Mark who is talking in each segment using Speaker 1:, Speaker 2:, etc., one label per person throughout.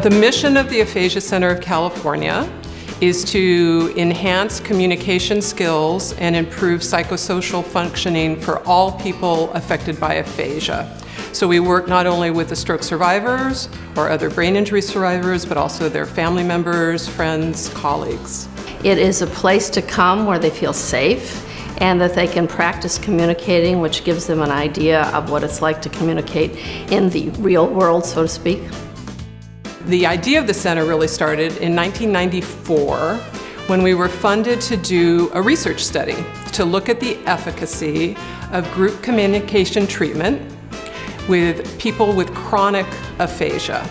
Speaker 1: The mission of the Aphasia Center of California is to enhance communication skills and improve psychosocial functioning for all people affected by aphasia. So we work not only with the stroke survivors or other brain injury survivors, but also their family members, friends, colleagues.
Speaker 2: It is a place to come where they feel safe and that they can practice communicating, which gives them an idea of what it's like to communicate in the real world, so to speak.
Speaker 1: The idea of the center really started in 1994 when we were funded to do a research study to look at the efficacy of group communication treatment with people with chronic aphasia.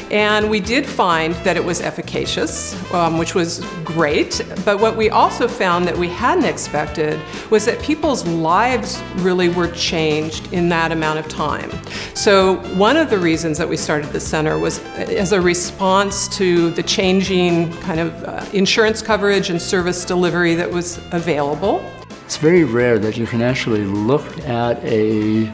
Speaker 1: And we did find that it was efficacious, which was great, but what we also found that we hadn't expected was that people's lives really were changed in that amount of time. So one of the reasons that we started the center was as a response to the changing kind of insurance coverage and service delivery that was available.
Speaker 3: It's very rare that you can actually look at a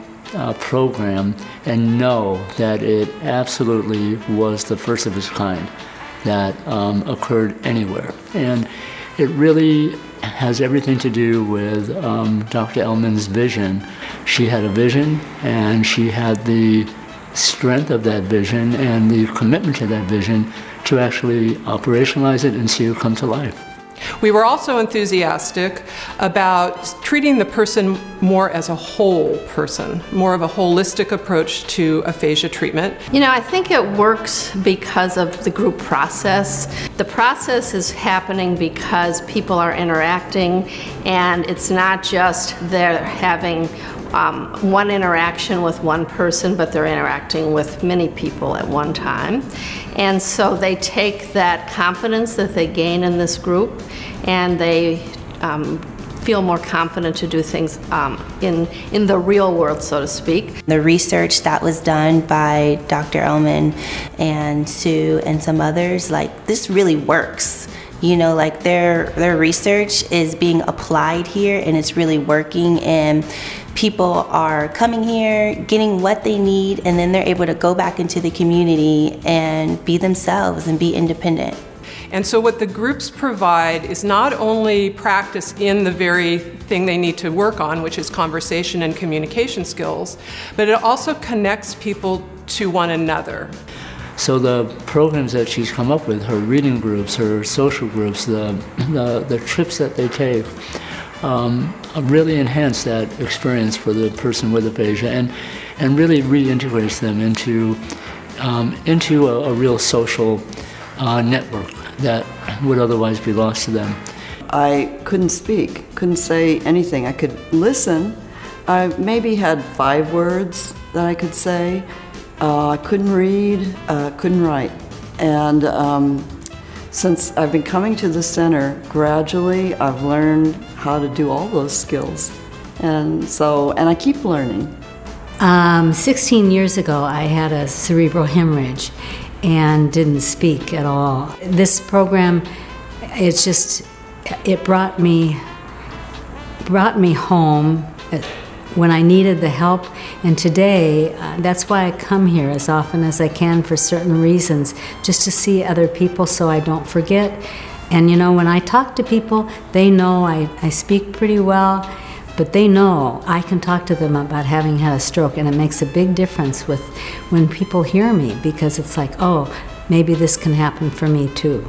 Speaker 3: program and know that it absolutely was the first of its kind that occurred anywhere. And it really has everything to do with Dr. Ellman's vision. She had a vision, and she had the strength of that vision and the commitment to that vision to actually operationalize it and see it come to life.
Speaker 1: We were also enthusiastic about treating the person more as a whole person, more of a holistic approach to aphasia treatment.
Speaker 2: You know, I think it works because of the group process. The process is happening because people are interacting, and it's not just they're having one interaction with one person, but they're interacting with many people at one time. And so they take that confidence that they gain in this group, and they feel more confident to do things in the real world, so to speak.
Speaker 4: The research that was done by Dr. Ellman and Sue and some others, like, this really works. You know, like their research is being applied here, and it's really working, and people are coming here, getting what they need, and then they're able to go back into the community and be themselves and be independent.
Speaker 1: And so what the groups provide is not only practice in the very thing they need to work on, which is conversation and communication skills, but it also connects people to one another.
Speaker 3: So the programs that she's come up with, her reading groups, her social groups, the trips that they take, really enhance that experience for the person with aphasia and really reintegrates them into a real social network that would otherwise be lost to them.
Speaker 5: I couldn't speak, couldn't say anything. I could listen. I maybe had 5 words that I could say. I couldn't read, couldn't write. And since I've been coming to the center, gradually I've learned how to do all those skills. And I keep learning.
Speaker 6: 16 years ago, I had a cerebral hemorrhage and didn't speak at all. This program, it brought me home when I needed the help, and today that's why I come here as often as I can for certain reasons, just to see other people so I don't forget. And you know, when I talk to people, they know I speak pretty well, but they know I can talk to them about having had a stroke, and it makes a big difference when people hear me, because it's like, oh, maybe this can happen for me too.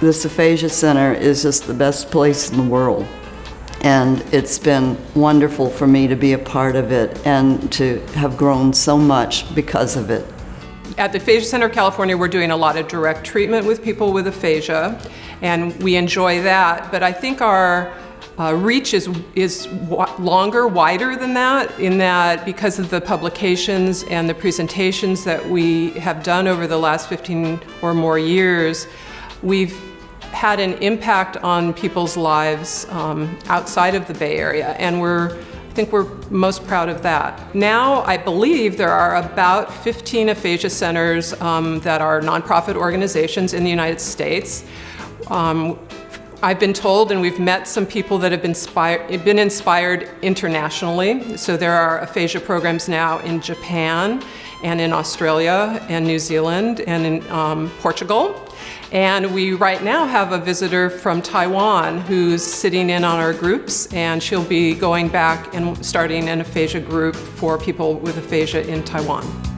Speaker 5: This Aphasia Center is just the best place in the world. And it's been wonderful for me to be a part of it and to have grown so much because of it.
Speaker 1: At the Aphasia Center of California, we're doing a lot of direct treatment with people with aphasia, and we enjoy that. But I think our reach is longer, wider than that, in that because of the publications and the presentations that we have done over the last 15 or more years, we've had an impact on people's lives outside of the Bay Area, and I think we're most proud of that. Now, I believe there are about 15 aphasia centers that are nonprofit organizations in the United States. I've been told, and we've met some people that have been inspired internationally. So there are aphasia programs now in Japan and in Australia and New Zealand and in Portugal. And we right now have a visitor from Taiwan who's sitting in on our groups, and she'll be going back and starting an aphasia group for people with aphasia in Taiwan.